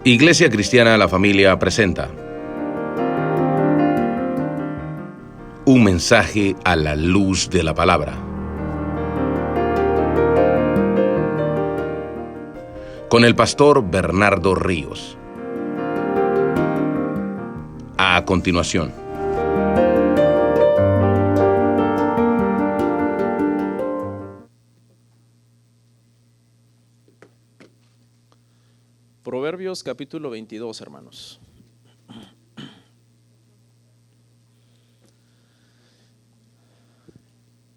Iglesia Cristiana La Familia presenta un mensaje a la luz de la palabra. Con el pastor Bernardo Ríos. A continuación. Proverbios capítulo 22, hermanos.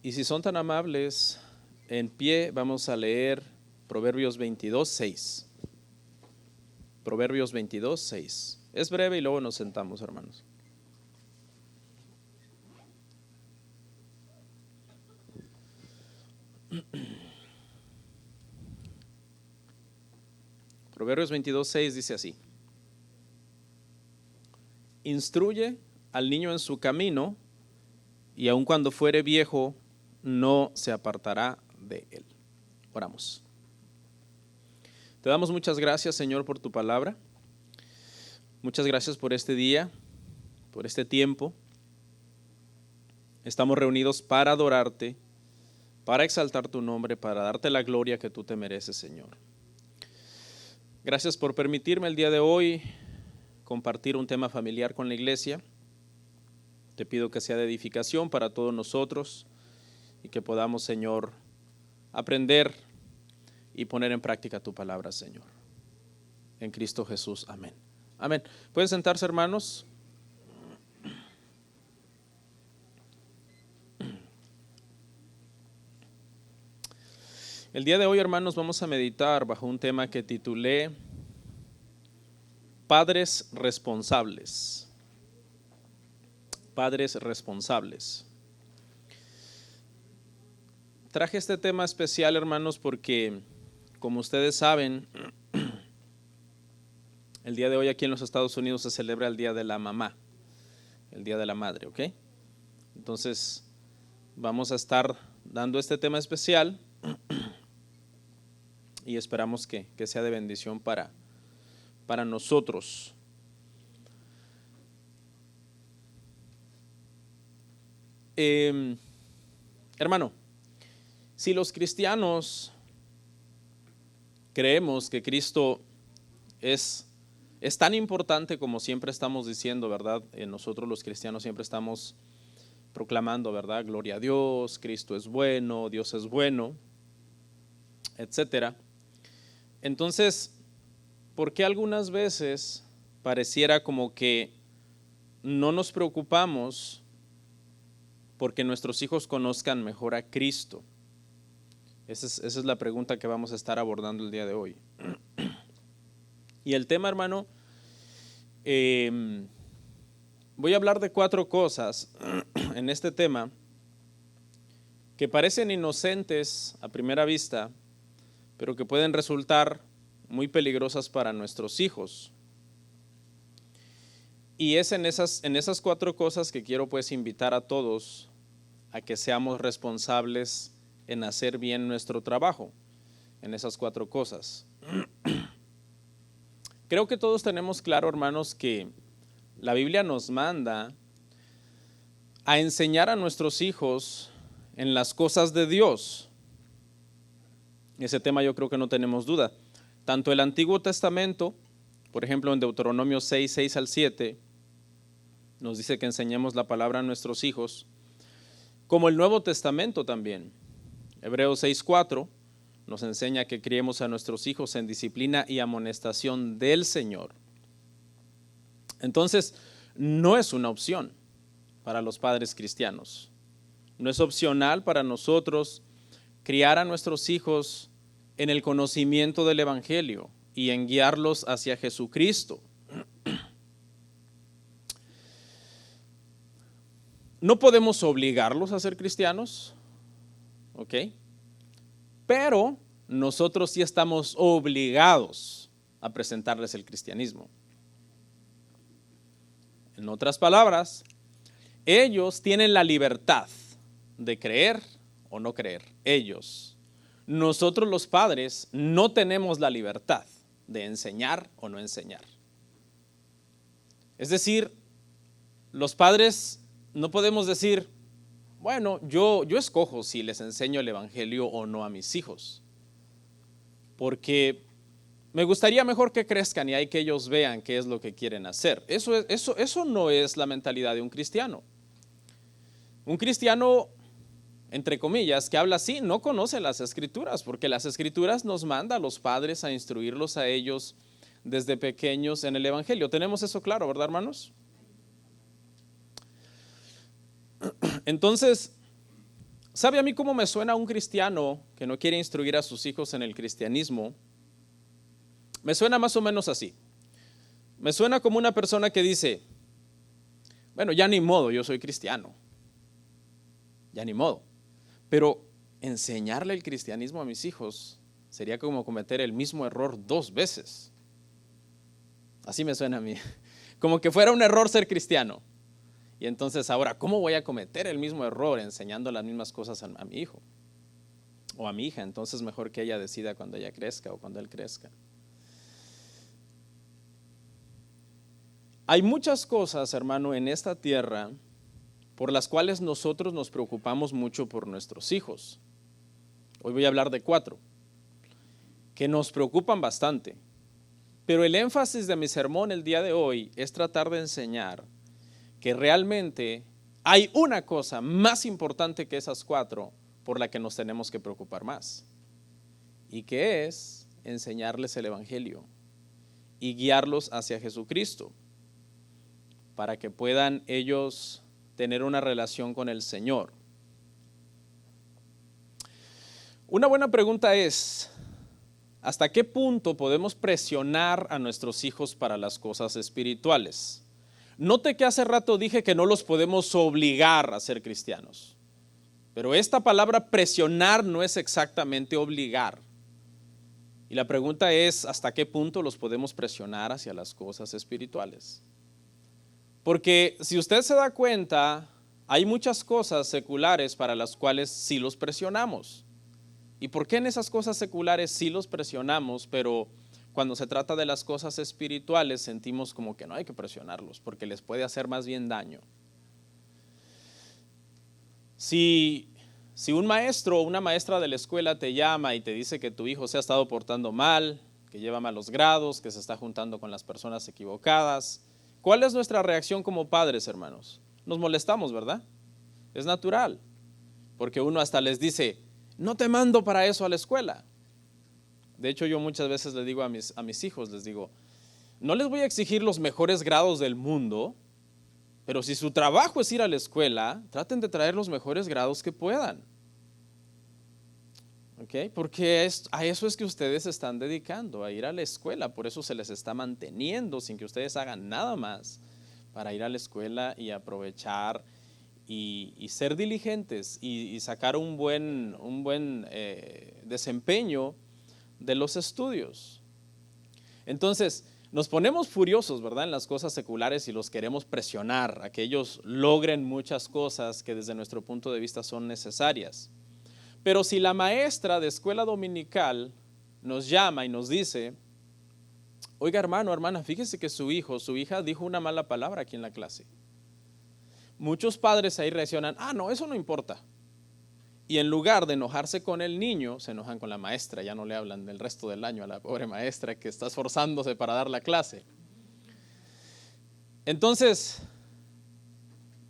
Y si son tan amables, en pie vamos a leer Proverbios 22, 6. Proverbios 22, 6. Es breve y luego nos sentamos, hermanos. Proverbios 22, 6 dice así: Instruye al niño en su camino, y aun cuando fuere viejo, no se apartará de él. Oramos. Te damos muchas gracias, Señor, por tu palabra. Muchas gracias por este día, por este tiempo. Estamos reunidos para adorarte, para exaltar tu nombre, para darte la gloria que tú te mereces, Señor. Gracias por permitirme el día de hoy compartir un tema familiar con la iglesia. Te pido que sea de edificación para todos nosotros y que podamos, Señor, aprender y poner en práctica tu palabra, Señor. En Cristo Jesús, amén. Amén. ¿Pueden sentarse, hermanos? El día de hoy, hermanos, vamos a meditar bajo un tema que titulé Padres responsables. Padres responsables. Traje este tema especial, hermanos, porque, como ustedes saben, el día de hoy aquí en los Estados Unidos se celebra el Día de la Mamá, el Día de la Madre, ¿ok? Entonces, vamos a estar dando este tema especial y esperamos que sea de bendición para nosotros. Hermano, si los cristianos creemos que Cristo es tan importante como siempre estamos diciendo, ¿verdad? Nosotros los cristianos siempre estamos proclamando, ¿verdad? Gloria a Dios, Cristo es bueno, Dios es bueno, etcétera. Entonces, ¿por qué algunas veces pareciera como que no nos preocupamos porque nuestros hijos conozcan mejor a Cristo? Esa es la pregunta que vamos a estar abordando el día de hoy. Y el tema, hermano, voy a hablar de 4 cosas en este tema que parecen inocentes a primera vista, pero que pueden resultar muy peligrosas para nuestros hijos. Y es en esas 4 cosas que quiero pues invitar a todos a que seamos responsables en hacer bien nuestro trabajo, en esas 4 cosas. Creo que todos tenemos claro, hermanos, que la Biblia nos manda a enseñar a nuestros hijos en las cosas de Dios. Ese tema yo creo que no tenemos duda. Tanto el Antiguo Testamento, por ejemplo en Deuteronomio 6, 6 al 7, nos dice que enseñemos la palabra a nuestros hijos, como el Nuevo Testamento también. Hebreos 6, 4 nos enseña que criemos a nuestros hijos en disciplina y amonestación del Señor. Entonces, no es una opción para los padres cristianos. No es opcional para nosotros criar a nuestros hijos en el conocimiento del Evangelio y en guiarlos hacia Jesucristo. No podemos obligarlos a ser cristianos, ¿ok? Pero nosotros sí estamos obligados a presentarles el cristianismo. En otras palabras, ellos tienen la libertad de creer o no creer. Ellos. Nosotros los padres no tenemos la libertad de enseñar o no enseñar. Es decir, los padres no podemos decir, bueno, yo escojo si les enseño el evangelio o no a mis hijos, porque me gustaría mejor que crezcan y hay que ellos vean qué es lo que quieren hacer. Eso no es la mentalidad de un cristiano. Un cristiano, entre comillas, que habla así, no conoce las escrituras, porque las escrituras nos manda a los padres a instruirlos a ellos desde pequeños en el evangelio. ¿Tenemos eso claro, verdad, hermanos? Entonces, ¿sabe a mí cómo me suena un cristiano que no quiere instruir a sus hijos en el cristianismo? Me suena más o menos así. Me suena como una persona que dice, bueno, ya ni modo, yo soy cristiano. Ya ni modo. Pero enseñarle el cristianismo a mis hijos sería como cometer el mismo error 2 veces. Así me suena a mí. Como que fuera un error ser cristiano. Y entonces ahora, ¿cómo voy a cometer el mismo error enseñando las mismas cosas a mi hijo o a mi hija? Entonces mejor que ella decida cuando ella crezca o cuando él crezca. Hay muchas cosas, hermano, en esta tierra por las cuales nosotros nos preocupamos mucho por nuestros hijos. Hoy voy a hablar de 4 que nos preocupan bastante. Pero el énfasis de mi sermón el día de hoy es tratar de enseñar que realmente hay una cosa más importante que esas 4 por la que nos tenemos que preocupar más. Y que es enseñarles el evangelio y guiarlos hacia Jesucristo para que puedan ellos tener una relación con el Señor. Una buena pregunta es, ¿hasta qué punto podemos presionar a nuestros hijos para las cosas espirituales? Note que hace rato dije que no los podemos obligar a ser cristianos, pero esta palabra presionar no es exactamente obligar. Y la pregunta es, ¿hasta qué punto los podemos presionar hacia las cosas espirituales? Porque si usted se da cuenta, hay muchas cosas seculares para las cuales sí los presionamos. ¿Y por qué en esas cosas seculares sí los presionamos, pero cuando se trata de las cosas espirituales sentimos como que no hay que presionarlos porque les puede hacer más bien daño? Si un maestro o una maestra de la escuela te llama y te dice que tu hijo se ha estado portando mal, que lleva malos grados, que se está juntando con las personas equivocadas, ¿cuál es nuestra reacción como padres, hermanos? Nos molestamos, ¿verdad? Es natural, porque uno hasta les dice, no te mando para eso a la escuela. De hecho, yo muchas veces le digo a mis hijos, les digo, no les voy a exigir los mejores grados del mundo, pero si su trabajo es ir a la escuela, traten de traer los mejores grados que puedan. ¿Okay? Porque a eso es que ustedes se están dedicando, a ir a la escuela, por eso se les está manteniendo sin que ustedes hagan nada más para ir a la escuela y aprovechar y ser diligentes y sacar un buen desempeño de los estudios. Entonces, nos ponemos furiosos, ¿verdad?, en las cosas seculares y los queremos presionar a que ellos logren muchas cosas que desde nuestro punto de vista son necesarias. Pero si la maestra de escuela dominical nos llama y nos dice, oiga hermano, hermana, fíjese que su hija dijo una mala palabra aquí en la clase. Muchos padres ahí reaccionan, no, eso no importa. Y en lugar de enojarse con el niño, se enojan con la maestra, ya no le hablan del resto del año a la pobre maestra que está esforzándose para dar la clase. Entonces,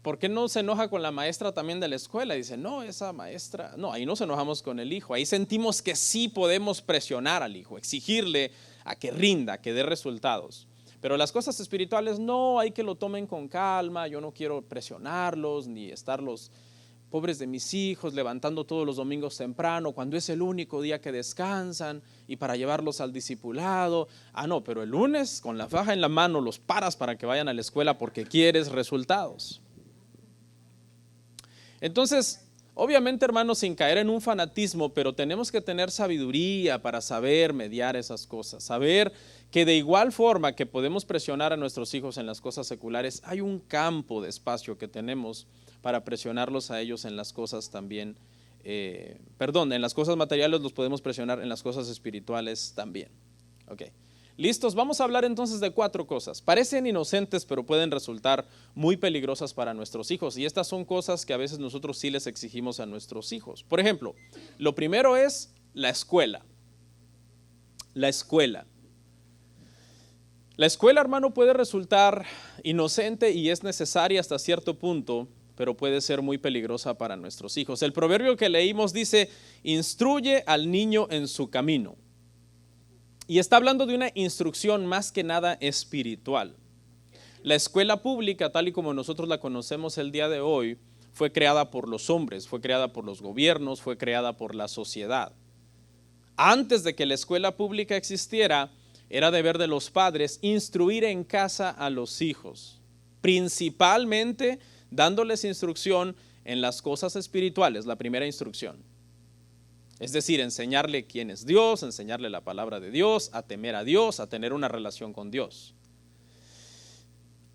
¿por qué no se enoja con la maestra también de la escuela? Dice, no, esa maestra, no, ahí nos enojamos con el hijo, ahí sentimos que sí podemos presionar al hijo, exigirle a que rinda, que dé resultados. Pero las cosas espirituales no, hay que lo tomen con calma, yo no quiero presionarlos ni estarlos pobres de mis hijos, levantando todos los domingos temprano, cuando es el único día que descansan y para llevarlos al discipulado. No, pero el lunes con la faja en la mano los paras para que vayan a la escuela porque quieres resultados. Entonces, obviamente, hermanos, sin caer en un fanatismo, pero tenemos que tener sabiduría para saber mediar esas cosas, saber que de igual forma que podemos presionar a nuestros hijos en las cosas seculares, hay un campo de espacio que tenemos para presionarlos a ellos en las cosas también, en las cosas materiales los podemos presionar, en las cosas espirituales también. Okay. Listos, vamos a hablar entonces de 4 cosas. Parecen inocentes, pero pueden resultar muy peligrosas para nuestros hijos. Y estas son cosas que a veces nosotros sí les exigimos a nuestros hijos. Por ejemplo, lo primero es la escuela. La escuela. La escuela, hermano, puede resultar inocente y es necesaria hasta cierto punto, pero puede ser muy peligrosa para nuestros hijos. El proverbio que leímos dice, instruye al niño en su camino. Y está hablando de una instrucción más que nada espiritual. La escuela pública, tal y como nosotros la conocemos el día de hoy, fue creada por los hombres, fue creada por los gobiernos, fue creada por la sociedad. Antes de que la escuela pública existiera, era deber de los padres instruir en casa a los hijos, principalmente dándoles instrucción en las cosas espirituales, la primera instrucción. Es decir, enseñarle quién es Dios, enseñarle la palabra de Dios, a temer a Dios, a tener una relación con Dios.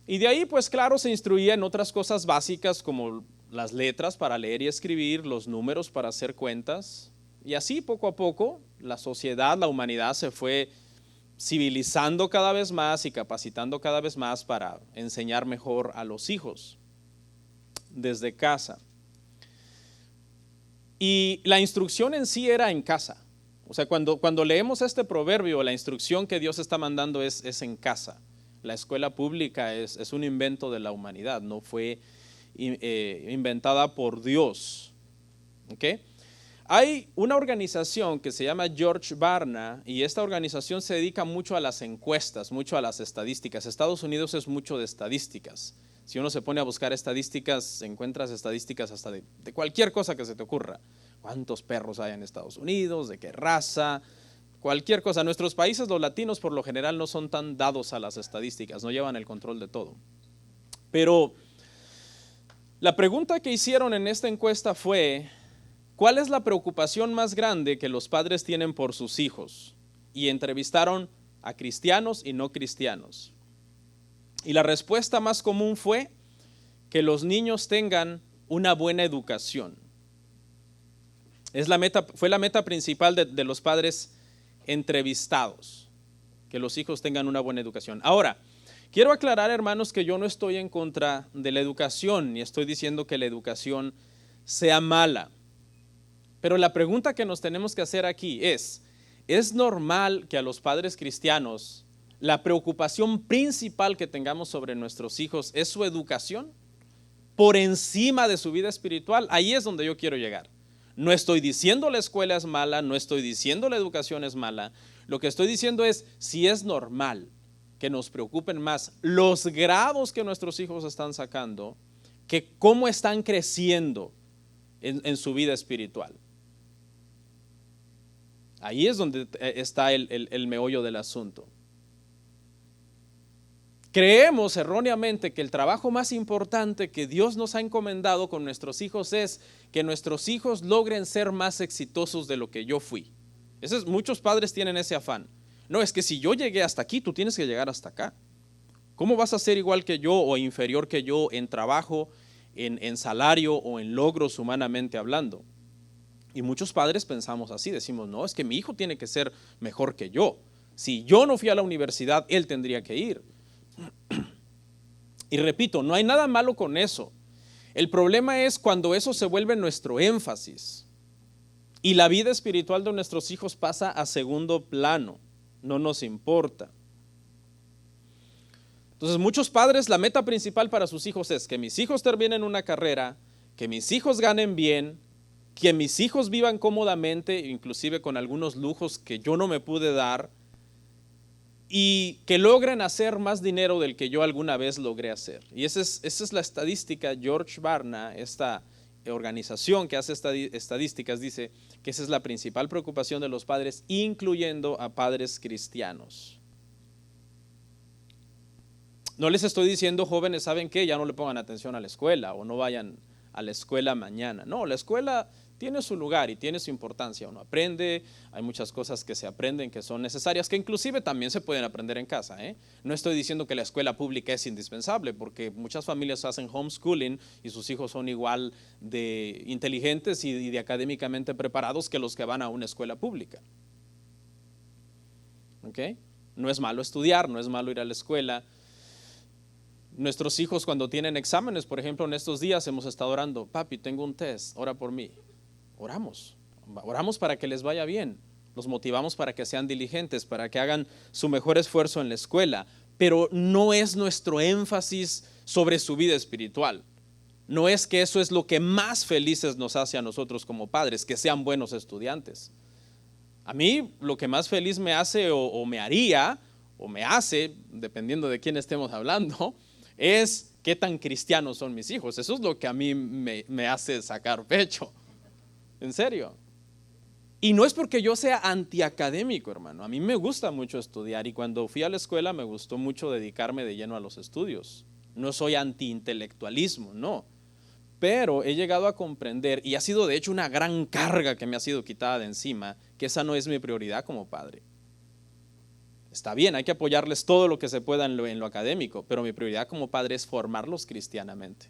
Y de ahí, pues claro, se instruía en otras cosas básicas como las letras para leer y escribir, los números para hacer cuentas. Y así poco a poco la sociedad, la humanidad se fue civilizando cada vez más y capacitando cada vez más para enseñar mejor a los hijos desde casa. Y la instrucción en sí era en casa. O sea, cuando leemos este proverbio, la instrucción que Dios está mandando es en casa. La escuela pública es un invento de la humanidad, no fue inventada por Dios. ¿Okay? Hay una organización que se llama George Barna y esta organización se dedica mucho a las encuestas, mucho a las estadísticas. Estados Unidos es mucho de estadísticas. Si uno se pone a buscar estadísticas, encuentras estadísticas hasta de cualquier cosa que se te ocurra. ¿Cuántos perros hay en Estados Unidos? ¿De qué raza? Cualquier cosa. Nuestros países, los latinos, por lo general no son tan dados a las estadísticas, no llevan el control de todo. Pero la pregunta que hicieron en esta encuesta fue, ¿cuál es la preocupación más grande que los padres tienen por sus hijos? Y entrevistaron a cristianos y no cristianos. Y la respuesta más común fue que los niños tengan una buena educación. Fue la meta principal de los padres entrevistados, que los hijos tengan una buena educación. Ahora, quiero aclarar, hermanos, que yo no estoy en contra de la educación, ni estoy diciendo que la educación sea mala. Pero la pregunta que nos tenemos que hacer aquí ¿es normal que a los padres cristianos la preocupación principal que tengamos sobre nuestros hijos es su educación por encima de su vida espiritual? Ahí es donde yo quiero llegar. No estoy diciendo la escuela es mala, no estoy diciendo la educación es mala. Lo que estoy diciendo es si es normal que nos preocupen más los grados que nuestros hijos están sacando que cómo están creciendo en su vida espiritual. Ahí es donde está el meollo del asunto. Creemos erróneamente que el trabajo más importante que Dios nos ha encomendado con nuestros hijos es que nuestros hijos logren ser más exitosos de lo que yo fui. Muchos padres tienen ese afán. No, es que si yo llegué hasta aquí, tú tienes que llegar hasta acá. ¿Cómo vas a ser igual que yo o inferior que yo en trabajo, en salario o en logros humanamente hablando? Y muchos padres pensamos así, decimos, no, es que mi hijo tiene que ser mejor que yo. Si yo no fui a la universidad, él tendría que ir. Y repito, no hay nada malo con eso. El problema es cuando eso se vuelve nuestro énfasis y la vida espiritual de nuestros hijos pasa a segundo plano, no nos importa. Entonces muchos padres, la meta principal para sus hijos es que mis hijos terminen una carrera, que mis hijos ganen bien, que mis hijos vivan cómodamente, inclusive con algunos lujos que yo no me pude dar, y que logren hacer más dinero del que yo alguna vez logré hacer. Y esa es la estadística. George Barna, esta organización que hace estadísticas, dice que esa es la principal preocupación de los padres, incluyendo a padres cristianos. No les estoy diciendo, jóvenes, ¿saben qué? Ya no le pongan atención a la escuela o no vayan a la escuela mañana. No, la escuela tiene su lugar y tiene su importancia. Uno aprende, hay muchas cosas que se aprenden que son necesarias, que inclusive también se pueden aprender en casa. No estoy diciendo que la escuela pública es indispensable, porque muchas familias hacen homeschooling y sus hijos son igual de inteligentes y de académicamente preparados que los que van a una escuela pública. ¿Okay? No es malo estudiar, no es malo ir a la escuela. Nuestros hijos cuando tienen exámenes, por ejemplo, en estos días hemos estado orando, papi, tengo un test, ora por mí. Oramos para que les vaya bien. Los motivamos para que sean diligentes, para que hagan su mejor esfuerzo en la escuela, pero no es nuestro énfasis sobre su vida espiritual. No es que eso es lo que más felices nos hace a nosotros como padres, que sean buenos estudiantes. A mí lo que más feliz me hace o me haría o me hace, dependiendo de quién estemos hablando, es qué tan cristianos son mis hijos. Eso es lo que a mí me hace sacar pecho. En serio. Y no es porque yo sea antiacadémico, hermano. A mí me gusta mucho estudiar y cuando fui a la escuela me gustó mucho dedicarme de lleno a los estudios. No soy antiintelectualismo, no. Pero he llegado a comprender, y ha sido de hecho una gran carga que me ha sido quitada de encima, que esa no es mi prioridad como padre. Está bien, hay que apoyarles todo lo que se pueda en lo académico, pero mi prioridad como padre es formarlos cristianamente.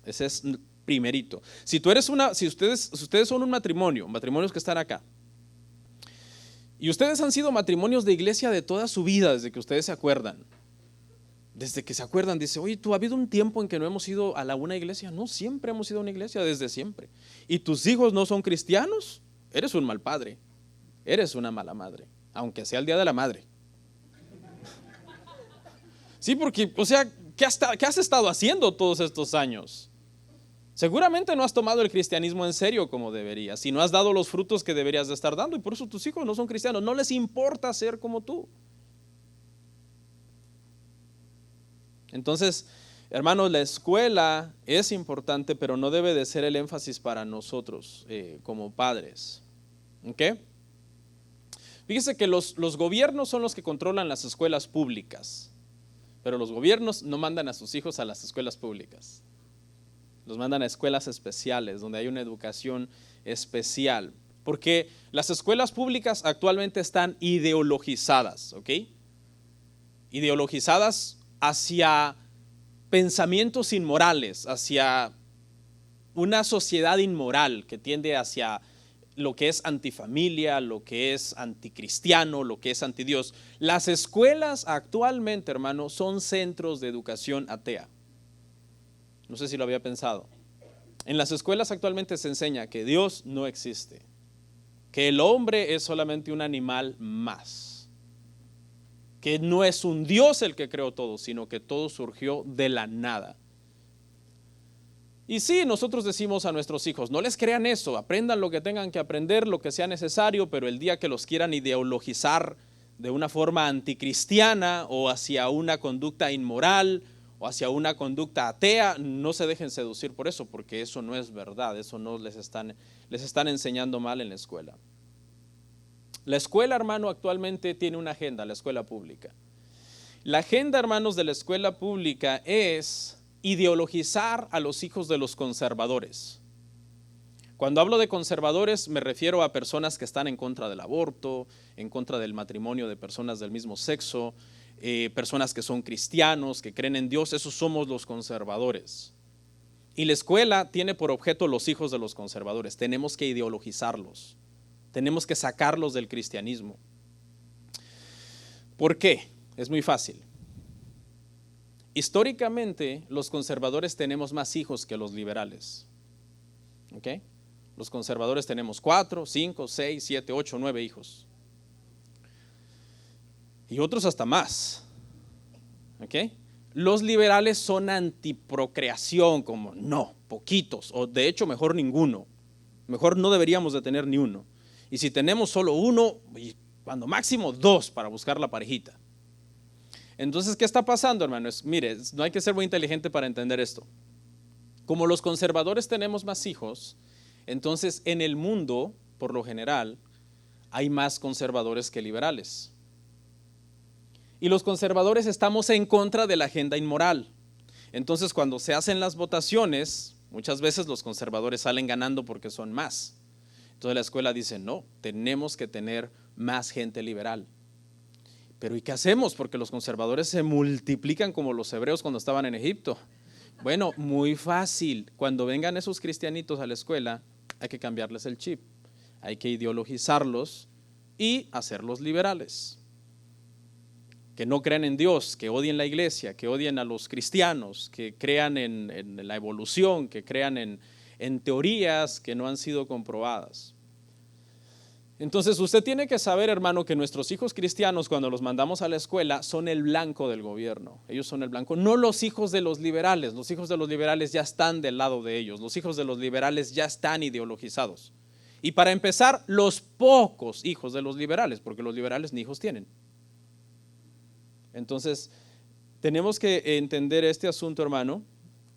Ese es primerito. Si ustedes son un matrimonio, matrimonios que están acá, y ustedes han sido matrimonios de iglesia de toda su vida, desde que ustedes se acuerdan, dice, oye, ¿tú ha habido un tiempo en que no hemos ido a una iglesia? No, siempre hemos ido a una iglesia, desde siempre. ¿Y tus hijos no son cristianos? Eres un mal padre, eres una mala madre, aunque sea el día de la madre. Sí, porque, o sea, ¿qué has estado haciendo todos estos años? Seguramente no has tomado el cristianismo en serio como deberías, y no has dado los frutos que deberías de estar dando, y por eso tus hijos no son cristianos, no les importa ser como tú. Entonces, hermanos, la escuela es importante, pero no debe de ser el énfasis para nosotros como padres. ¿Ok? Fíjese que los gobiernos son los que controlan las escuelas públicas, pero los gobiernos no mandan a sus hijos a las escuelas públicas. Los mandan a escuelas especiales, donde hay una educación especial. Porque las escuelas públicas actualmente están ideologizadas, ¿ok? Ideologizadas hacia pensamientos inmorales, hacia una sociedad inmoral que tiende hacia lo que es antifamilia, lo que es anticristiano, lo que es antidios. Las escuelas actualmente, hermano, son centros de educación atea. No sé si lo había pensado. En las escuelas actualmente se enseña que Dios no existe, que el hombre es solamente un animal más, que no es un Dios el que creó todo, sino que todo surgió de la nada. Y sí, nosotros decimos a nuestros hijos, no les crean eso, aprendan lo que tengan que aprender, lo que sea necesario, pero el día que los quieran ideologizar de una forma anticristiana o hacia una conducta inmoral o hacia una conducta atea, no se dejen seducir por eso, porque eso no es verdad, eso no les están enseñando mal en la escuela. La escuela, hermano, actualmente tiene una agenda, la escuela pública. La agenda, hermanos, de la escuela pública es ideologizar a los hijos de los conservadores. Cuando hablo de conservadores me refiero a personas que están en contra del aborto, en contra del matrimonio de personas del mismo sexo, personas que son cristianos, que creen en Dios, esos somos los conservadores. Y la escuela tiene por objeto los hijos de los conservadores. Tenemos que ideologizarlos, tenemos que sacarlos del cristianismo. ¿Por qué? Es muy fácil. Históricamente, los conservadores tenemos más hijos que los liberales. ¿Ok? Los conservadores tenemos 4, 5, 6, 7, 8, 9 hijos. Y otros hasta más. ¿Ok? Los liberales son antiprocreación, como no, poquitos, o de hecho mejor ninguno. Mejor no deberíamos de tener ni uno. Y si tenemos solo uno, cuando máximo 2 para buscar la parejita. Entonces, ¿qué está pasando, hermanos? Mire, no hay que ser muy inteligente para entender esto. Como los conservadores tenemos más hijos, entonces en el mundo, por lo general, hay más conservadores que liberales. Y los conservadores estamos en contra de la agenda inmoral. Entonces, cuando se hacen las votaciones, muchas veces los conservadores salen ganando porque son más. Entonces la escuela dice, no, tenemos que tener más gente liberal. Pero ¿y qué hacemos? Porque los conservadores se multiplican como los hebreos cuando estaban en Egipto. Bueno, muy fácil. Cuando vengan esos cristianitos a la escuela, hay que cambiarles el chip. Hay que ideologizarlos y hacerlos liberales. que no crean en Dios, que odien la iglesia, que odien a los cristianos, que crean en la evolución, que crean en teorías que no han sido comprobadas. Entonces usted tiene que saber, hermano, que nuestros hijos cristianos, cuando los mandamos a la escuela, son el blanco del gobierno. Ellos son el blanco, no los hijos de los liberales. Los hijos de los liberales ya están del lado de ellos. Los hijos de los liberales ya están ideologizados. Y para empezar, los pocos hijos de los liberales, porque los liberales ni hijos tienen. Entonces, tenemos que entender este asunto, hermano,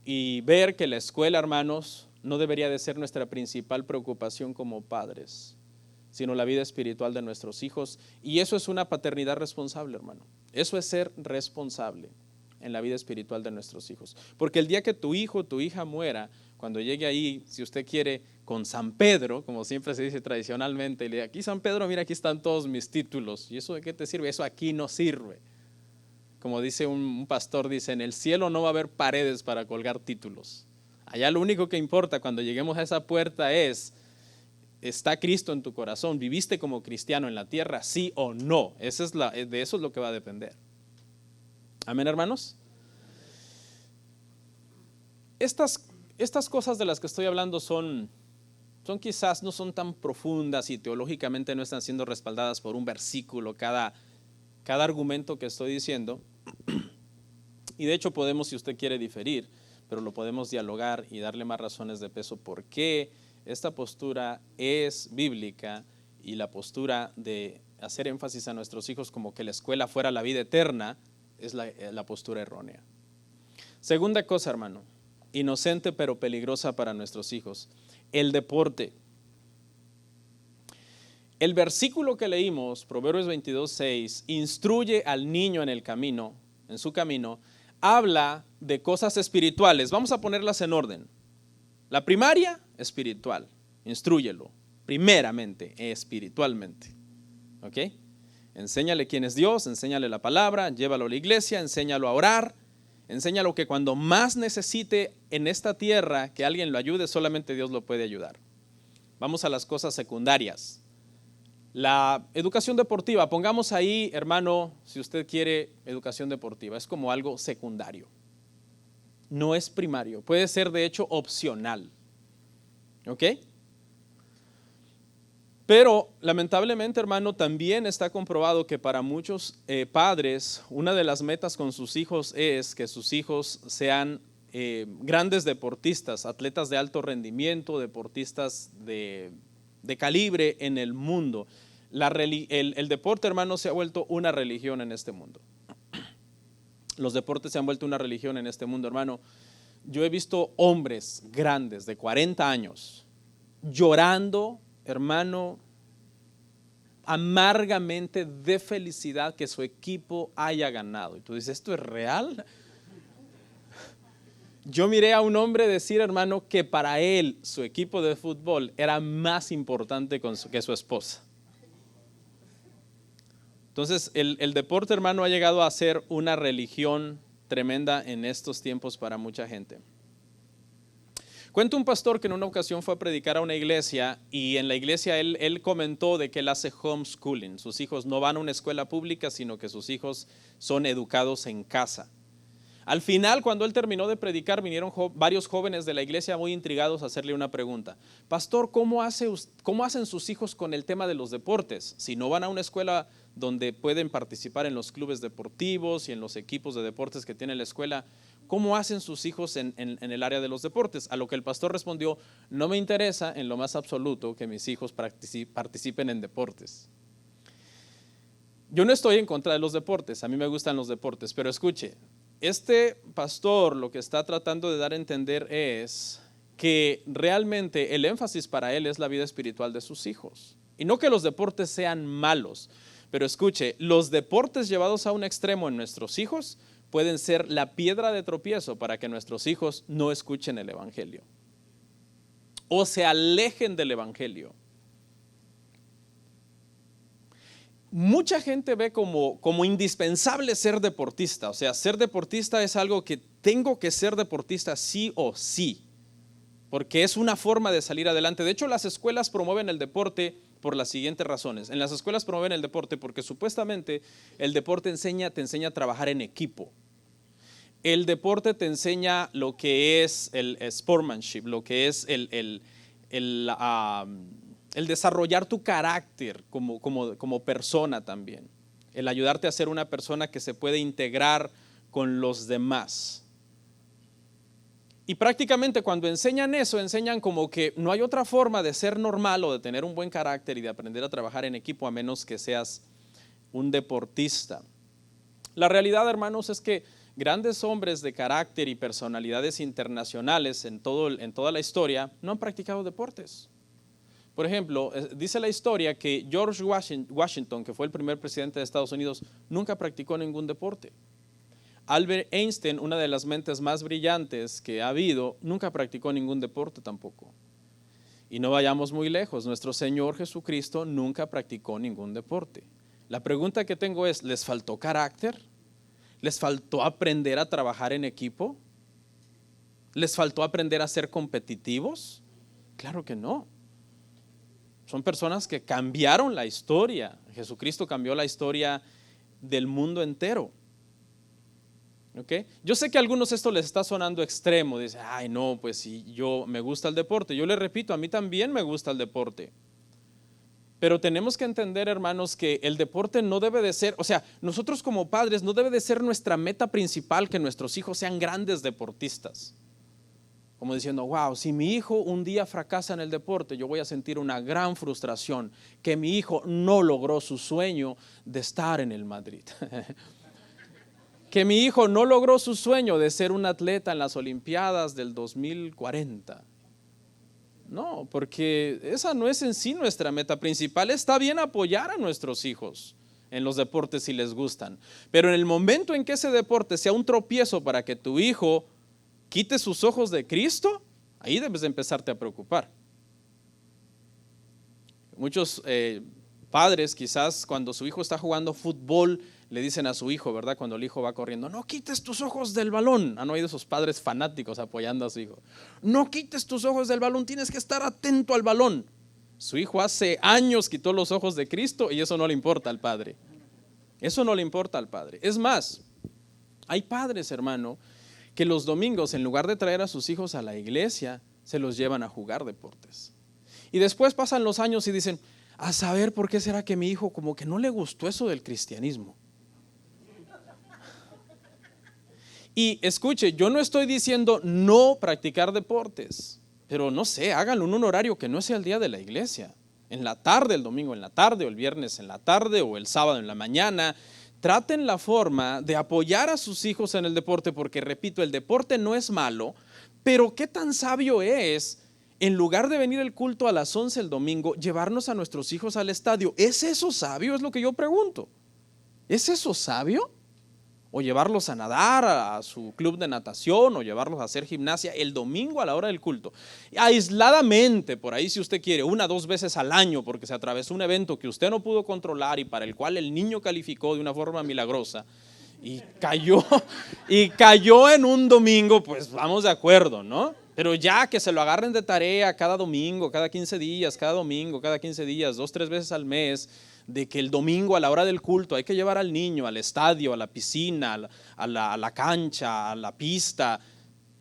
y ver que la escuela, hermanos, no debería de ser nuestra principal preocupación como padres, sino la vida espiritual de nuestros hijos. Y eso es una paternidad responsable, hermano. Eso es ser responsable en la vida espiritual de nuestros hijos. Porque el día que tu hijo o tu hija muera, cuando llegue ahí, si usted quiere, con San Pedro, como siempre se dice tradicionalmente, y le diga, aquí San Pedro, mira, aquí están todos mis títulos. ¿Y eso de qué te sirve? Eso aquí no sirve. Como dice un pastor, dice, en el cielo no va a haber paredes para colgar títulos. Allá lo único que importa cuando lleguemos a esa puerta es, ¿está Cristo en tu corazón? ¿Viviste como cristiano en la tierra? ¿Sí o no? De eso es lo que va a depender. Amén, hermanos. Estas cosas de las que estoy hablando son quizás no son tan profundas y teológicamente no están siendo respaldadas por un versículo cada argumento que estoy diciendo. Y de hecho podemos, si usted quiere, diferir, pero lo podemos dialogar y darle más razones de peso por qué esta postura es bíblica y la postura de hacer énfasis a nuestros hijos como que la escuela fuera la vida eterna es la postura errónea. Segunda cosa, hermano, inocente pero peligrosa para nuestros hijos, el deporte. El versículo que leímos, Proverbios 22:6, instruye al niño en el camino, en su camino, habla de cosas espirituales. Vamos a ponerlas en orden. La primaria, espiritual, instrúyelo, primeramente, espiritualmente, ¿ok? Enséñale quién es Dios, enséñale la palabra, llévalo a la iglesia, enséñalo a orar, enséñalo que cuando más necesite en esta tierra que alguien lo ayude, solamente Dios lo puede ayudar. Vamos a las cosas secundarias. La educación deportiva, pongamos ahí, hermano, si usted quiere educación deportiva, es como algo secundario. No es primario, puede ser de hecho opcional, ¿ok? Pero lamentablemente, hermano, también está comprobado que para muchos padres, una de las metas con sus hijos es que sus hijos sean grandes deportistas, atletas de alto rendimiento, deportistas de calibre en el mundo. El deporte, hermano, se ha vuelto una religión en este mundo. Los deportes se han vuelto una religión en este mundo, hermano. Yo he visto hombres grandes de 40 años llorando, hermano, amargamente de felicidad que su equipo haya ganado. Y tú dices, ¿esto es real? Yo miré a un hombre decir, hermano, que para él su equipo de fútbol era más importante que su esposa. Entonces, el deporte, hermano, ha llegado a ser una religión tremenda en estos tiempos para mucha gente. Cuenta un pastor que en una ocasión fue a predicar a una iglesia y en la iglesia él comentó de que él hace homeschooling. Sus hijos no van a una escuela pública, sino que sus hijos son educados en casa. Al final, cuando él terminó de predicar, vinieron varios jóvenes de la iglesia muy intrigados a hacerle una pregunta. Pastor, ¿cómo hacen sus hijos con el tema de los deportes? Si no van a una escuela donde pueden participar en los clubes deportivos y en los equipos de deportes que tiene la escuela, ¿cómo hacen sus hijos en el área de los deportes? A lo que el pastor respondió, no me interesa en lo más absoluto que mis hijos participen en deportes. Yo no estoy en contra de los deportes, a mí me gustan los deportes, pero escuche, este pastor lo que está tratando de dar a entender es que realmente el énfasis para él es la vida espiritual de sus hijos. Y no que los deportes sean malos, pero escuche, los deportes llevados a un extremo en nuestros hijos pueden ser la piedra de tropiezo para que nuestros hijos no escuchen el evangelio o se alejen del evangelio. Mucha gente ve como indispensable ser deportista, o sea, ser deportista es algo que tengo que ser deportista sí o sí, porque es una forma de salir adelante. De hecho, las escuelas promueven el deporte por las siguientes razones. En las escuelas promueven el deporte porque supuestamente el deporte te enseña a trabajar en equipo. El deporte te enseña lo que es el sportsmanship, lo que es el desarrollar tu carácter como persona también. El ayudarte a ser una persona que se puede integrar con los demás. Y prácticamente cuando enseñan eso, enseñan como que no hay otra forma de ser normal o de tener un buen carácter y de aprender a trabajar en equipo a menos que seas un deportista. La realidad, hermanos, es que grandes hombres de carácter y personalidades internacionales en toda la historia no han practicado deportes. Por ejemplo, dice la historia que George Washington, que fue el primer presidente de Estados Unidos, nunca practicó ningún deporte. Albert Einstein, una de las mentes más brillantes que ha habido, nunca practicó ningún deporte tampoco. Y no vayamos muy lejos, nuestro Señor Jesucristo nunca practicó ningún deporte. La pregunta que tengo es, ¿les faltó carácter? ¿Les faltó aprender a trabajar en equipo? ¿Les faltó aprender a ser competitivos? Claro que no. Son personas que cambiaron la historia. Jesucristo cambió la historia del mundo entero. ¿Okay? Yo sé que a algunos esto les está sonando extremo. Dicen, ay no, pues si yo me gusta el deporte. Yo les repito, a mí también me gusta el deporte. Pero tenemos que entender, hermanos, que el deporte no debe de ser, o sea, nosotros como padres no debe de ser nuestra meta principal que nuestros hijos sean grandes deportistas. Como diciendo, wow, si mi hijo un día fracasa en el deporte, yo voy a sentir una gran frustración que mi hijo no logró su sueño de estar en el Madrid. Que mi hijo no logró su sueño de ser un atleta en las Olimpiadas del 2040. No, porque esa no es en sí nuestra meta principal. Está bien apoyar a nuestros hijos en los deportes si les gustan, pero en el momento en que ese deporte sea un tropiezo para que tu hijo quite sus ojos de Cristo, ahí debes de empezarte a preocupar. Muchos padres quizás cuando su hijo está jugando fútbol le dicen a su hijo, ¿verdad? Cuando el hijo va corriendo, no quites tus ojos del balón. ¿Han oído esos padres fanáticos apoyando a su hijo? No quites tus ojos del balón, tienes que estar atento al balón. Su hijo hace años quitó los ojos de Cristo y eso no le importa al padre. Eso no le importa al padre. Es más, hay padres, hermano, que los domingos en lugar de traer a sus hijos a la iglesia, se los llevan a jugar deportes. Y después pasan los años y dicen, a saber por qué será que mi hijo como que no le gustó eso del cristianismo. Y escuche, yo no estoy diciendo no practicar deportes, pero no sé, háganlo en un horario que no sea el día de la iglesia. En la tarde, el domingo en la tarde, o el viernes en la tarde, o el sábado en la mañana. Traten la forma de apoyar a sus hijos en el deporte, porque repito, el deporte no es malo, pero qué tan sabio es, en lugar de venir el culto a las 11 el domingo, llevarnos a nuestros hijos al estadio. ¿Es eso sabio? Es lo que yo pregunto. ¿Es eso sabio? O llevarlos a nadar a su club de natación, o llevarlos a hacer gimnasia el domingo a la hora del culto. Aisladamente, por ahí si usted quiere, 1 o 2 veces al año, porque se atravesó un evento que usted no pudo controlar y para el cual el niño calificó de una forma milagrosa y cayó en un domingo, pues vamos de acuerdo, ¿no? Pero ya que se lo agarren de tarea cada domingo, cada 15 días, cada domingo, cada 15 días, 2 o 3 veces al mes, de que el domingo a la hora del culto hay que llevar al niño al estadio, a la piscina, a la cancha, a la pista.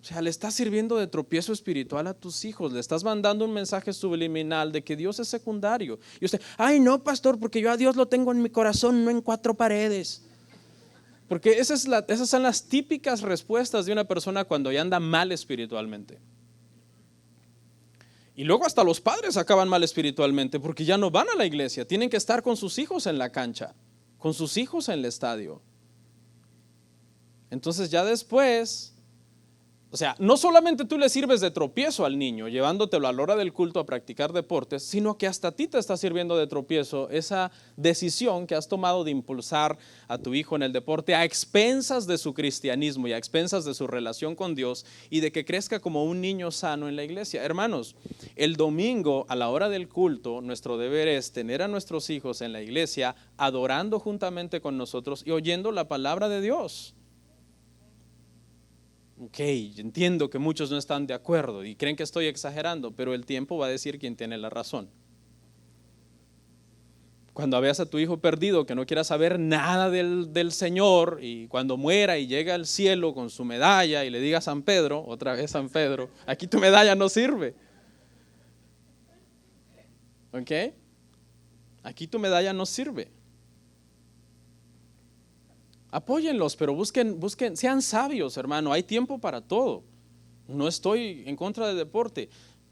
O sea, le estás sirviendo de tropiezo espiritual a tus hijos, le estás mandando un mensaje subliminal de que Dios es secundario. Y usted, ay no, pastor, porque yo a Dios lo tengo en mi corazón, no en 4 paredes. Porque esas son las típicas respuestas de una persona cuando ya anda mal espiritualmente. Y luego hasta los padres acaban mal espiritualmente porque ya no van a la iglesia, tienen que estar con sus hijos en la cancha, con sus hijos en el estadio. Entonces ya después, o sea, no solamente tú le sirves de tropiezo al niño, llevándotelo a la hora del culto a practicar deportes, sino que hasta a ti te está sirviendo de tropiezo esa decisión que has tomado de impulsar a tu hijo en el deporte a expensas de su cristianismo y a expensas de su relación con Dios y de que crezca como un niño sano en la iglesia. Hermanos, el domingo a la hora del culto, nuestro deber es tener a nuestros hijos en la iglesia adorando juntamente con nosotros y oyendo la palabra de Dios. Ok, entiendo que muchos no están de acuerdo y creen que estoy exagerando, pero el tiempo va a decir quién tiene la razón. Cuando veas a tu hijo perdido, que no quiera saber nada del Señor, y cuando muera y llega al cielo con su medalla y le diga a San Pedro, otra vez San Pedro, aquí tu medalla no sirve. ¿Ok? Aquí tu medalla no sirve. Apóyenlos, pero busquen, sean sabios, hermano. Hay tiempo para todo. No estoy en contra del deporte,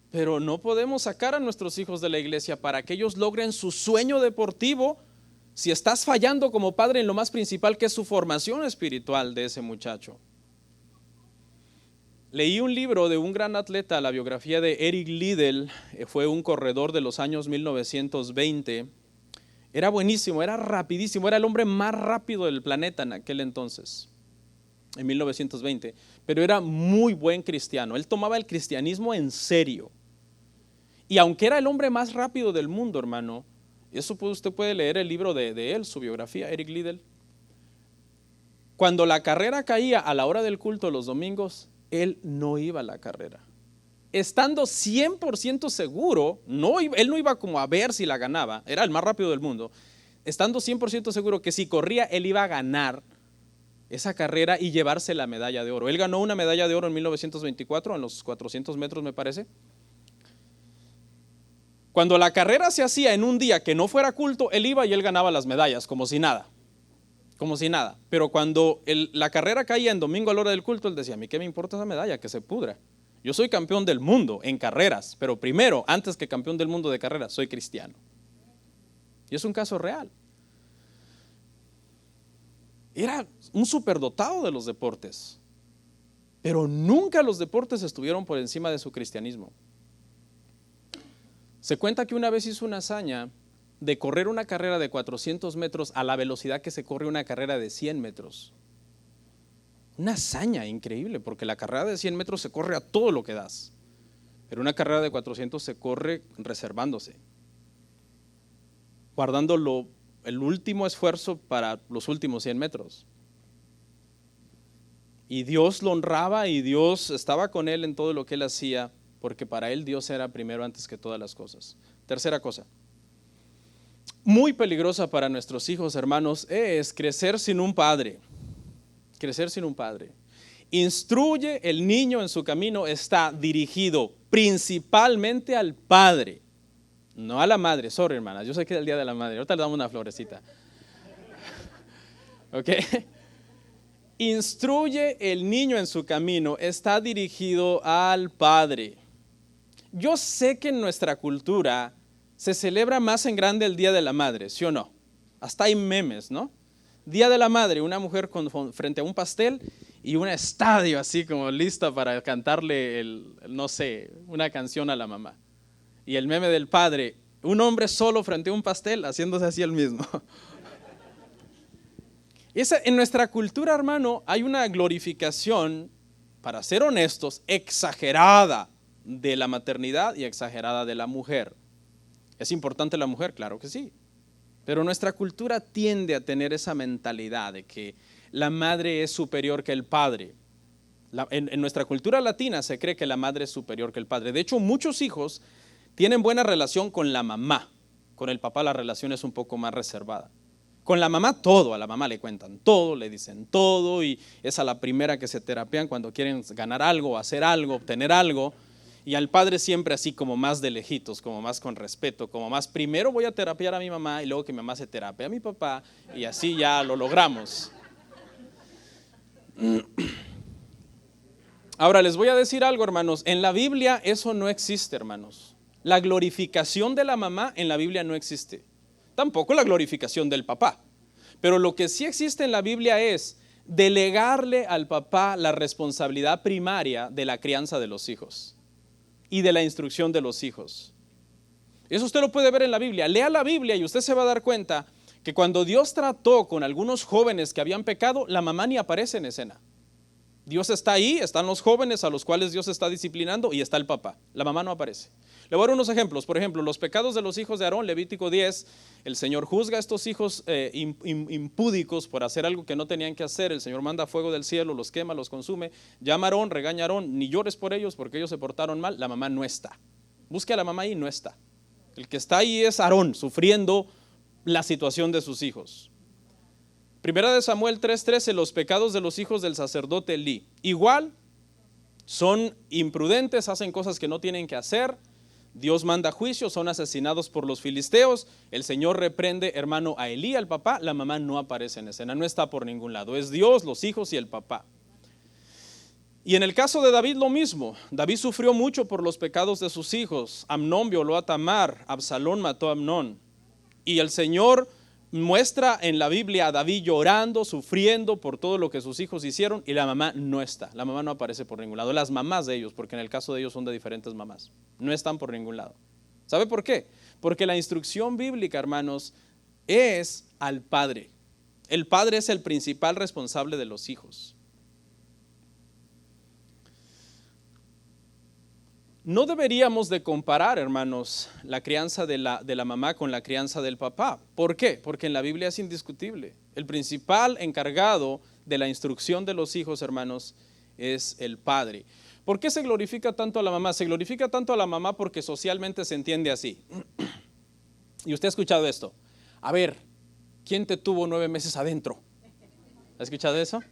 pero no podemos sacar a nuestros hijos de la iglesia para que ellos logren su sueño deportivo si estás fallando como padre en lo más principal, que es su formación espiritual de ese muchacho. Leí un libro de un gran atleta, la biografía de Eric Liddell. Fue un corredor de los años 1920. Era buenísimo, era rapidísimo, era el hombre más rápido del planeta en aquel entonces, en 1920, pero era muy buen cristiano. Él tomaba el cristianismo en serio. Y aunque era el hombre más rápido del mundo, hermano, usted puede leer el libro de él, su biografía, Eric Liddell. Cuando la carrera caía a la hora del culto los domingos, él no iba a la carrera. Estando 100% seguro, él no iba como a ver si la ganaba, era el más rápido del mundo, estando 100% seguro que si corría él iba a ganar esa carrera y llevarse la medalla de oro. Él ganó una medalla de oro en 1924, en los 400 metros me parece. Cuando la carrera se hacía en un día que no fuera culto, él iba y él ganaba las medallas, como si nada. Como si nada. Pero cuando la carrera caía en domingo a la hora del culto, él decía, a mí qué me importa esa medalla, que se pudra. Yo soy campeón del mundo en carreras, pero primero, antes que campeón del mundo de carreras, soy cristiano. Y es un caso real. Era un superdotado de los deportes, pero nunca los deportes estuvieron por encima de su cristianismo. Se cuenta que una vez hizo una hazaña de correr una carrera de 400 metros a la velocidad que se corre una carrera de 100 metros. Una hazaña increíble, porque la carrera de 100 metros se corre a todo lo que das, pero una carrera de 400 se corre reservándose, guardando el último esfuerzo para los últimos 100 metros. Y Dios lo honraba y Dios estaba con él en todo lo que él hacía, porque para él Dios era primero antes que todas las cosas. Tercera cosa, muy peligrosa para nuestros hijos, hermanos, es crecer sin un padre. Crecer sin un padre. Instruye el niño en su camino, está dirigido principalmente al padre, no a la madre. Sorry, hermanas, yo sé que es el día de la madre, ahorita le damos una florecita. ¿Ok? Instruye el niño en su camino, está dirigido al padre. Yo sé que en nuestra cultura se celebra más en grande el Día de la Madre, ¿sí o no? Hasta hay memes, ¿no? Día de la Madre, una mujer frente a un pastel y un estadio así como lista para cantarle, no sé, una canción a la mamá. Y el meme del padre, un hombre solo frente a un pastel haciéndose así el mismo. En nuestra cultura, hermano, hay una glorificación, para ser honestos, exagerada de la maternidad y exagerada de la mujer. ¿Es importante la mujer? Claro que sí. Pero nuestra cultura tiende a tener esa mentalidad de que la madre es superior que el padre. En nuestra cultura latina se cree que la madre es superior que el padre. De hecho, muchos hijos tienen buena relación con la mamá. Con el papá la relación es un poco más reservada. Con la mamá todo, a la mamá le cuentan todo, le dicen todo y es a la primera que se terapean cuando quieren ganar algo, hacer algo, obtener algo. Y al padre siempre así como más de lejitos, como más con respeto, como más primero voy a terapiar a mi mamá y luego que mi mamá se terapia a mi papá y así ya lo logramos. Ahora les voy a decir algo, hermanos, en la Biblia eso no existe, hermanos. La glorificación de la mamá en la Biblia no existe. Tampoco la glorificación del papá. Pero lo que sí existe en la Biblia es delegarle al papá la responsabilidad primaria de la crianza de los hijos y de la instrucción de los hijos. Eso usted lo puede ver en la Biblia. Lea la Biblia y usted se va a dar cuenta que cuando Dios trató con algunos jóvenes que habían pecado, la mamá ni aparece en escena. Dios está ahí, están los jóvenes a los cuales Dios está disciplinando y está el papá. La mamá no aparece. Le voy a dar unos ejemplos. Por ejemplo, los pecados de los hijos de Aarón, Levítico 10. El Señor juzga a estos hijos impúdicos por hacer algo que no tenían que hacer. El Señor manda fuego del cielo, los quema, los consume. Llama a Aarón, regaña a Aarón, ni llores por ellos porque ellos se portaron mal. La mamá no está. Busque a la mamá ahí, no está. El que está ahí es Aarón, sufriendo la situación de sus hijos. Primera de Samuel 3:13, los pecados de los hijos del sacerdote Elí. Igual, son imprudentes, hacen cosas que no tienen que hacer. Dios manda juicio, son asesinados por los filisteos. El Señor reprende, hermano, a Elí, al papá. La mamá no aparece en escena, no está por ningún lado. Es Dios, los hijos y el papá. Y en el caso de David lo mismo. David sufrió mucho por los pecados de sus hijos. Amnón violó a Tamar, Absalón mató a Amnón. Y el Señor muestra en la Biblia a David llorando, sufriendo por todo lo que sus hijos hicieron, y la mamá no está. La mamá no aparece por ningún lado. Las mamás de ellos, porque en el caso de ellos son de diferentes mamás, no están por ningún lado. ¿Sabe por qué? Porque la instrucción bíblica, hermanos, es al padre. El padre es el principal responsable de los hijos. No deberíamos de comparar, hermanos, la crianza de la mamá con la crianza del papá. ¿Por qué? Porque en la Biblia es indiscutible. El principal encargado de la instrucción de los hijos, hermanos, es el padre. ¿Por qué se glorifica tanto a la mamá? Se glorifica tanto a la mamá porque socialmente se entiende así. Y usted ha escuchado esto. A ver, ¿quién te tuvo 9 meses adentro? ¿Ha escuchado eso?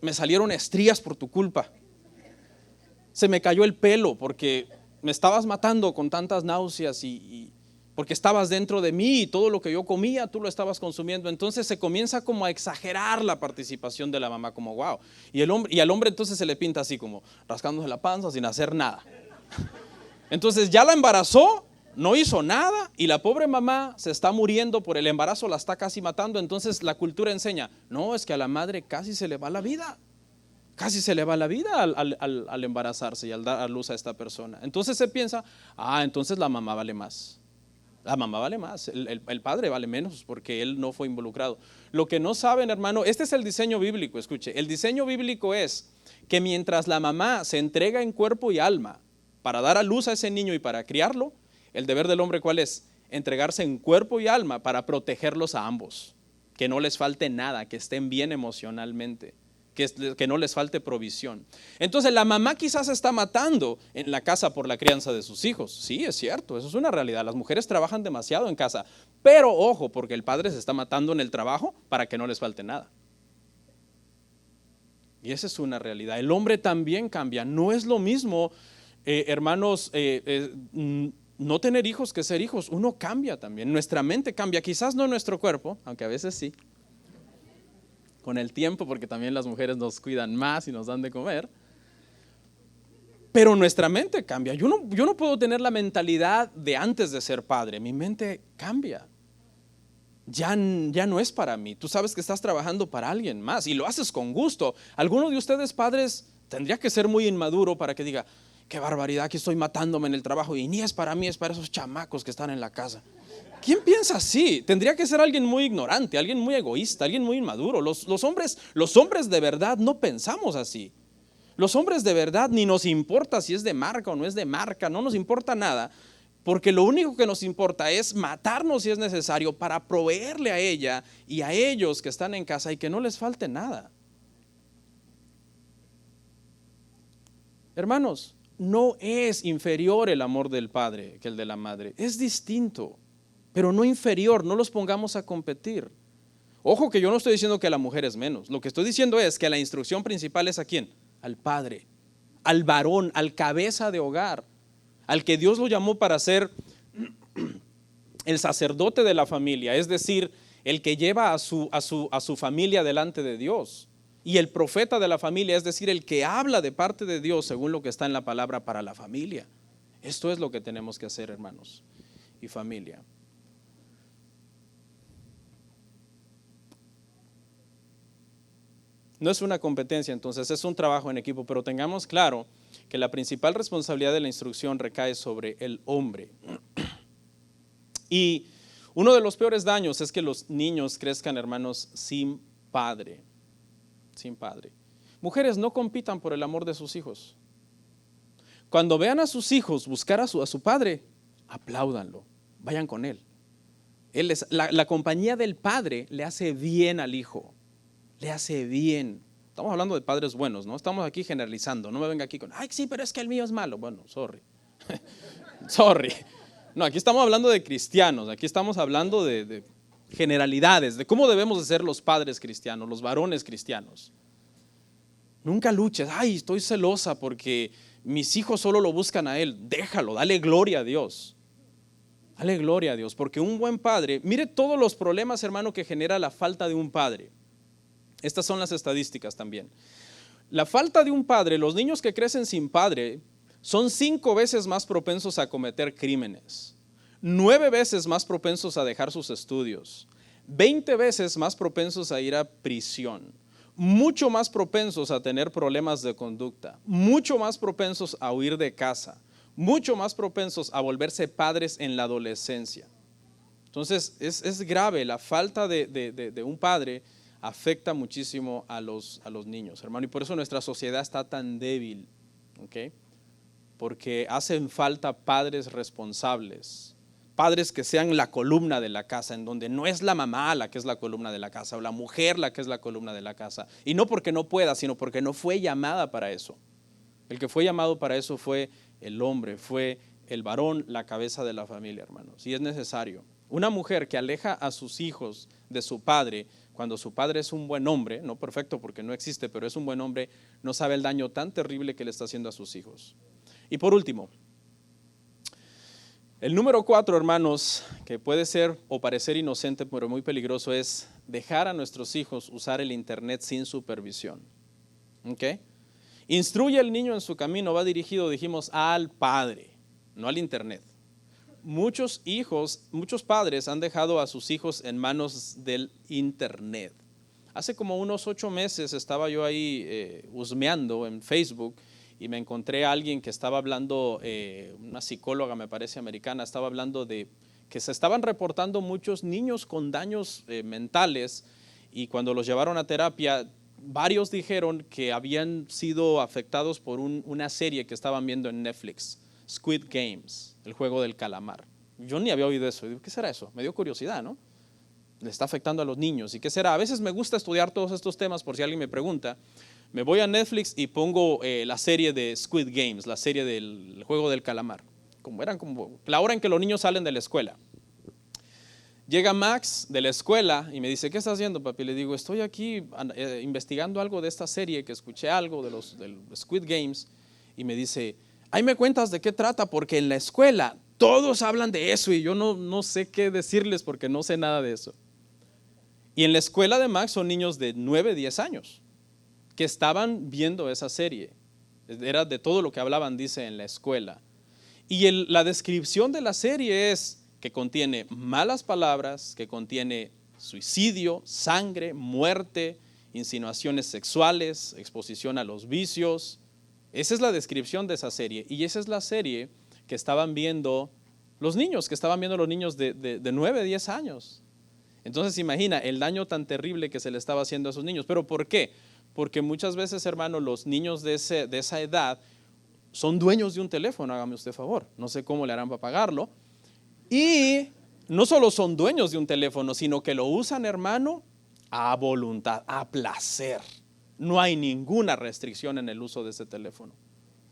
Me salieron estrías por tu culpa. Se me cayó el pelo porque me estabas matando con tantas náuseas y porque estabas dentro de mí y todo lo que yo comía tú lo estabas consumiendo. Entonces se comienza como a exagerar la participación de la mamá, como wow. Y al hombre entonces se le pinta así como rascándose la panza sin hacer nada. Entonces ya la embarazó, no hizo nada y la pobre mamá se está muriendo por el embarazo, la está casi matando. Entonces la cultura enseña, no, es que a la madre casi se le va la vida. Casi se le va la vida al embarazarse y al dar a luz a esta persona. Entonces se piensa, entonces la mamá vale más. La mamá vale más, el padre vale menos porque él no fue involucrado. Lo que no saben, hermano, este es el diseño bíblico, escuche. El diseño bíblico es que mientras la mamá se entrega en cuerpo y alma para dar a luz a ese niño y para criarlo, el deber del hombre, ¿cuál es? Entregarse en cuerpo y alma para protegerlos a ambos. Que no les falte nada, que estén bien emocionalmente. Que no les falte provisión. Entonces la mamá quizás se está matando en la casa por la crianza de sus hijos. Sí, es cierto, eso es una realidad. Las mujeres trabajan demasiado en casa, pero ojo, porque el padre se está matando en el trabajo para que no les falte nada. Y esa es una realidad. El hombre también cambia. No es lo mismo, hermanos, no tener hijos que ser hijos. Uno cambia también. Nuestra mente cambia, quizás no nuestro cuerpo, aunque a veces sí. Con el tiempo, porque también las mujeres nos cuidan más y nos dan de comer. Pero nuestra mente cambia. Yo no puedo tener la mentalidad de antes de ser padre. Mi mente cambia. Ya no es para mí. Tú sabes que estás trabajando para alguien más y lo haces con gusto. Alguno de ustedes padres tendría que ser muy inmaduro para que diga, qué barbaridad, que estoy matándome en el trabajo y ni es para mí, es para esos chamacos que están en la casa. ¿Quién piensa así? Tendría que ser alguien muy ignorante, alguien muy egoísta, alguien muy inmaduro. Los hombres de verdad no pensamos así. Los hombres de verdad ni nos importa si es de marca o no es de marca, no nos importa nada, porque lo único que nos importa es matarnos si es necesario para proveerle a ella y a ellos que están en casa y que no les falte nada. Hermanos, no es inferior el amor del padre que el de la madre, es distinto. Pero no inferior, no los pongamos a competir. Ojo que yo no estoy diciendo que la mujer es menos. Lo que estoy diciendo es que la instrucción principal es ¿a quién? Al padre, al varón, al cabeza de hogar, al que Dios lo llamó para ser el sacerdote de la familia, es decir, el que lleva a su familia delante de Dios. Y el profeta de la familia, es decir, el que habla de parte de Dios según lo que está en la palabra para la familia. Esto es lo que tenemos que hacer, hermanos y familia. No es una competencia, entonces es un trabajo en equipo, pero tengamos claro que la principal responsabilidad de la instrucción recae sobre el hombre. Y uno de los peores daños es que los niños crezcan, hermanos, sin padre. Sin padre. Mujeres, no compitan por el amor de sus hijos. Cuando vean a sus hijos buscar a su padre, apláudanlo, vayan con él. La compañía del padre le hace bien al hijo. Le hace bien. Estamos hablando de padres buenos, ¿no? Estamos aquí generalizando. No me venga aquí con, ay, sí, pero es que el mío es malo. Bueno, sorry. No, aquí estamos hablando de cristianos, aquí estamos hablando de generalidades, de cómo debemos de ser los padres cristianos, los varones cristianos. Nunca luches, ay, estoy celosa porque mis hijos solo lo buscan a Él. Déjalo, dale gloria a Dios. Dale gloria a Dios, porque un buen padre, mire todos los problemas, hermano, que genera la falta de un padre. Estas son las estadísticas también. La falta de un padre, los niños que crecen sin padre, son 5 veces más propensos a cometer crímenes, 9 veces más propensos a dejar sus estudios, 20 veces más propensos a ir a prisión, mucho más propensos a tener problemas de conducta, mucho más propensos a huir de casa, mucho más propensos a volverse padres en la adolescencia. Entonces es grave, la falta de un padre afecta muchísimo a los niños, hermano, y por eso nuestra sociedad está tan débil, ¿ok? Porque hacen falta padres responsables, padres que sean la columna de la casa, en donde no es la mamá la que es la columna de la casa o la mujer la que es la columna de la casa, y no porque no pueda, sino porque no fue llamada para eso. El que fue llamado para eso fue el hombre, fue el varón, la cabeza de la familia, hermanos, y es necesario. Una mujer que aleja a sus hijos de su padre, cuando su padre es un buen hombre, no perfecto porque no existe, pero es un buen hombre, no sabe el daño tan terrible que le está haciendo a sus hijos. Y por último, el número 4, hermanos, que puede ser o parecer inocente, pero muy peligroso, es dejar a nuestros hijos usar el internet sin supervisión. ¿Ok? Instruye al niño en su camino, va dirigido, dijimos, al padre, no al internet. Muchos padres han dejado a sus hijos en manos del internet. Hace como unos 8 meses estaba yo ahí husmeando en Facebook y me encontré a alguien que estaba hablando, una psicóloga me parece americana, estaba hablando de que se estaban reportando muchos niños con daños mentales, y cuando los llevaron a terapia, varios dijeron que habían sido afectados por una serie que estaban viendo en Netflix, Squid Games, el juego del calamar. Yo ni había oído eso. ¿Qué será eso? Me dio curiosidad, ¿no? Le está afectando a los niños. ¿Y qué será? A veces me gusta estudiar todos estos temas por si alguien me pregunta. Me voy a Netflix y pongo la serie de Squid Games, la serie del juego del calamar. Como la hora en que los niños salen de la escuela. Llega Max de la escuela y me dice, ¿qué estás haciendo, papi? Le digo, estoy aquí investigando algo de esta serie, que escuché algo del Squid Games. Y me dice, ahí me cuentas de qué trata, porque en la escuela todos hablan de eso y yo no sé qué decirles porque no sé nada de eso. Y en la escuela de Max son niños de 9, 10 años que estaban viendo esa serie. Era de todo lo que hablaban, dice, en la escuela. Y la descripción de la serie es que contiene malas palabras, que contiene suicidio, sangre, muerte, insinuaciones sexuales, exposición a los vicios. Esa es la descripción de esa serie, y esa es la serie que estaban viendo los niños, de 9, 10 años. Entonces imagina el daño tan terrible que se le estaba haciendo a esos niños. ¿Pero por qué? Porque muchas veces, hermano, los niños de esa edad son dueños de un teléfono, hágame usted favor, no sé cómo le harán para pagarlo. Y no solo son dueños de un teléfono, sino que lo usan, hermano, a voluntad, a placer. No hay ninguna restricción en el uso de ese teléfono.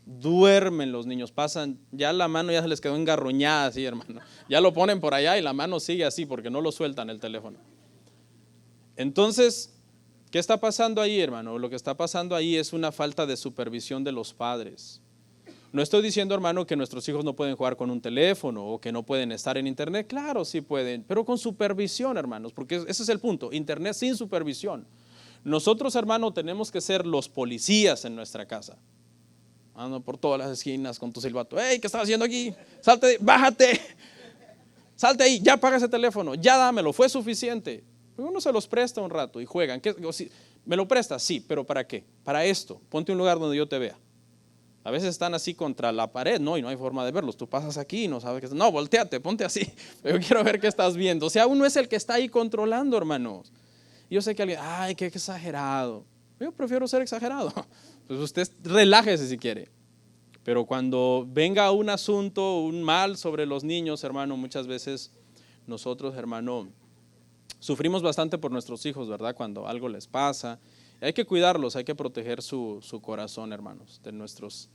Duermen los niños, pasan, ya la mano ya se les quedó engarruñada así, hermano. Ya lo ponen por allá y la mano sigue así porque no lo sueltan el teléfono. Entonces, ¿qué está pasando ahí, hermano? Lo que está pasando ahí es una falta de supervisión de los padres. No estoy diciendo, hermano, que nuestros hijos no pueden jugar con un teléfono o que no pueden estar en internet. Claro, sí pueden, pero con supervisión, hermanos, porque ese es el punto. Internet sin supervisión. Nosotros, hermano, tenemos que ser los policías en nuestra casa. Ando por todas las esquinas con tu silbato. ¡Hey! ¿Qué estás haciendo aquí? Salte, bájate. Salte ahí, ya paga ese teléfono, ya dámelo, fue suficiente. Uno se los presta un rato y juegan. ¿Me lo prestas? Sí, pero ¿para qué? Para esto, ponte un lugar donde yo te vea. A veces están así contra la pared, ¿no? Y no hay forma de verlos. Tú pasas aquí y no sabes qué. No, volteate, ponte así. Yo quiero ver qué estás viendo. O sea, uno es el que está ahí controlando, hermanos. Yo sé que alguien, ay, qué exagerado. Yo prefiero ser exagerado. Pues usted relájese si quiere. Pero cuando venga un asunto, un mal sobre los niños, hermano, muchas veces nosotros, hermano, sufrimos bastante por nuestros hijos, ¿verdad? Cuando algo les pasa. Hay que cuidarlos, hay que proteger su corazón, hermanos, de nuestros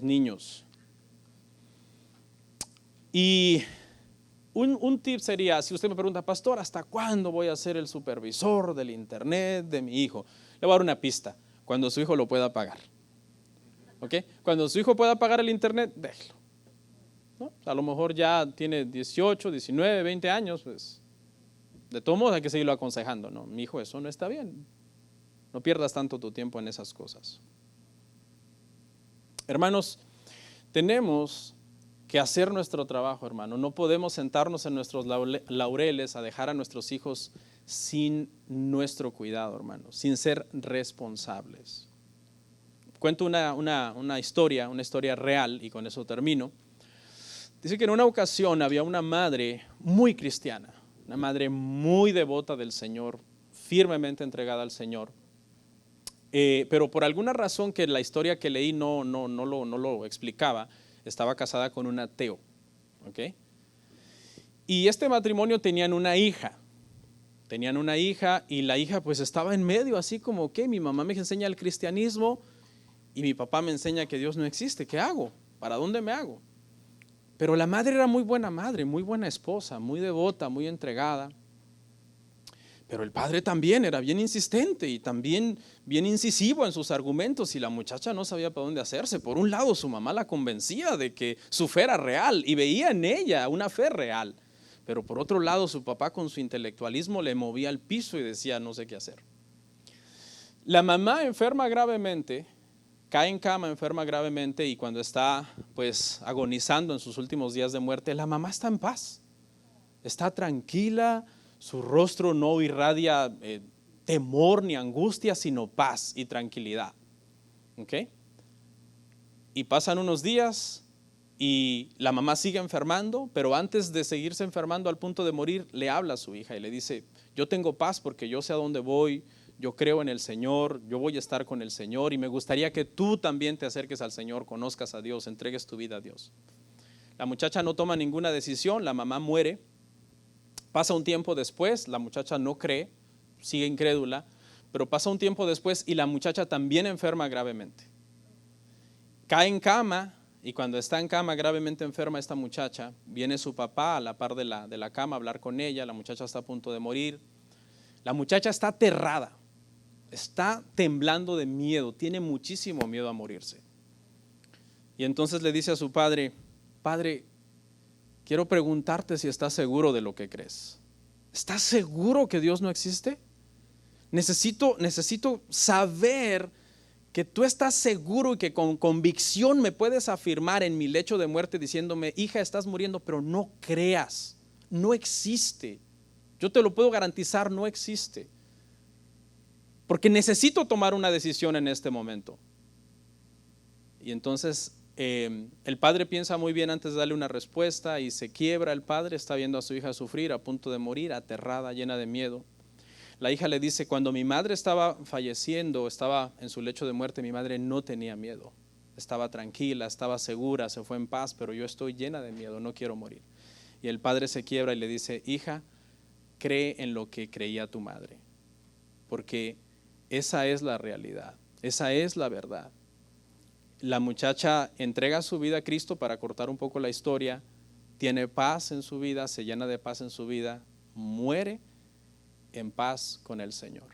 niños. Y un tip sería, si usted me pregunta, pastor, ¿hasta cuándo voy a ser el supervisor del internet de mi hijo? Le voy a dar una pista, cuando su hijo lo pueda pagar. ¿Ok? Cuando su hijo pueda pagar el internet, déjelo. ¿No? A lo mejor ya tiene 18, 19, 20 años, pues de todos modos hay que seguirlo aconsejando. No, mi hijo, eso no está bien. No pierdas tanto tu tiempo en esas cosas. Hermanos, tenemos que hacer nuestro trabajo, hermano. No podemos sentarnos en nuestros laureles a dejar a nuestros hijos sin nuestro cuidado, hermano, sin ser responsables. Cuento una historia real y con eso termino. Dice que en una ocasión había una madre muy cristiana, una madre muy devota del Señor, firmemente entregada al Señor. Pero por alguna razón que la historia que leí no lo explicaba, estaba casada con un ateo, ¿ok? Y este matrimonio tenían una hija y la hija pues estaba en medio, así como que mi mamá me enseña el cristianismo y mi papá me enseña que Dios no existe. ¿Qué hago? ¿Para dónde me hago? Pero la madre era muy buena madre, muy buena esposa, muy devota, muy entregada. Pero el padre también era bien insistente y también bien incisivo en sus argumentos y la muchacha no sabía para dónde hacerse. Por un lado, su mamá la convencía de que su fe era real y veía en ella una fe real. Pero por otro lado, su papá con su intelectualismo le movía al piso y decía no sé qué hacer. La mamá enferma gravemente, cae en cama, enferma gravemente y cuando está pues agonizando en sus últimos días de muerte, la mamá está en paz, está tranquila. Su rostro no irradia temor ni angustia, sino paz y tranquilidad. ¿Ok? Y pasan unos días y la mamá sigue enfermando, pero antes de seguirse enfermando al punto de morir, le habla a su hija y le dice, yo tengo paz porque yo sé a dónde voy, yo creo en el Señor, yo voy a estar con el Señor y me gustaría que tú también te acerques al Señor, conozcas a Dios, entregues tu vida a Dios. La muchacha no toma ninguna decisión, la mamá muere. Pasa un tiempo después, la muchacha no cree, sigue incrédula, pero pasa un tiempo después y la muchacha también enferma gravemente. Cae en cama y cuando está en cama gravemente enferma esta muchacha, viene su papá a la par de la cama a hablar con ella, la muchacha está a punto de morir. La muchacha está aterrada, está temblando de miedo, tiene muchísimo miedo a morirse. Y entonces le dice a su padre, padre, quiero preguntarte si estás seguro de lo que crees. ¿Estás seguro que Dios no existe? Necesito saber que tú estás seguro y que con convicción me puedes afirmar en mi lecho de muerte diciéndome, hija, estás muriendo, pero no creas, no existe. Yo te lo puedo garantizar, no existe. Porque necesito tomar una decisión en este momento. Y entonces el padre piensa muy bien antes de darle una respuesta y se quiebra el padre, está viendo a su hija sufrir, a punto de morir, aterrada, llena de miedo. La hija le dice, cuando mi madre estaba falleciendo, estaba en su lecho de muerte, mi madre no tenía miedo, estaba tranquila, estaba segura, se fue en paz, pero yo estoy llena de miedo, no quiero morir. Y el padre se quiebra y le dice, hija, cree en lo que creía tu madre, porque esa es la realidad, esa es la verdad. La muchacha entrega su vida a Cristo. Para cortar un poco la historia, tiene paz en su vida, se llena de paz en su vida, muere en paz con el Señor.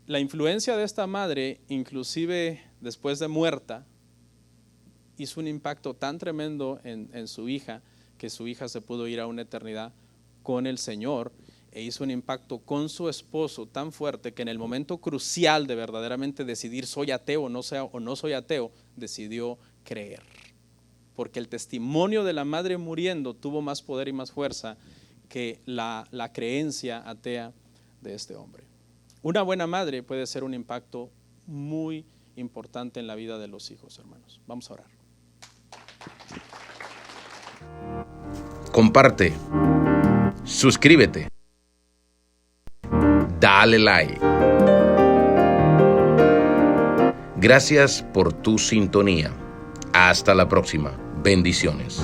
La influencia de esta madre, inclusive después de muerta, hizo un impacto tan tremendo en su hija, que su hija se pudo ir a una eternidad con el Señor, e hizo un impacto con su esposo tan fuerte que en el momento crucial de verdaderamente decidir soy ateo o no soy ateo, decidió creer. Porque el testimonio de la madre muriendo tuvo más poder y más fuerza que la creencia atea de este hombre. Una buena madre puede ser un impacto muy importante en la vida de los hijos, hermanos. Vamos a orar. Comparte, suscríbete, dale like. Gracias por tu sintonía. Hasta la próxima. Bendiciones.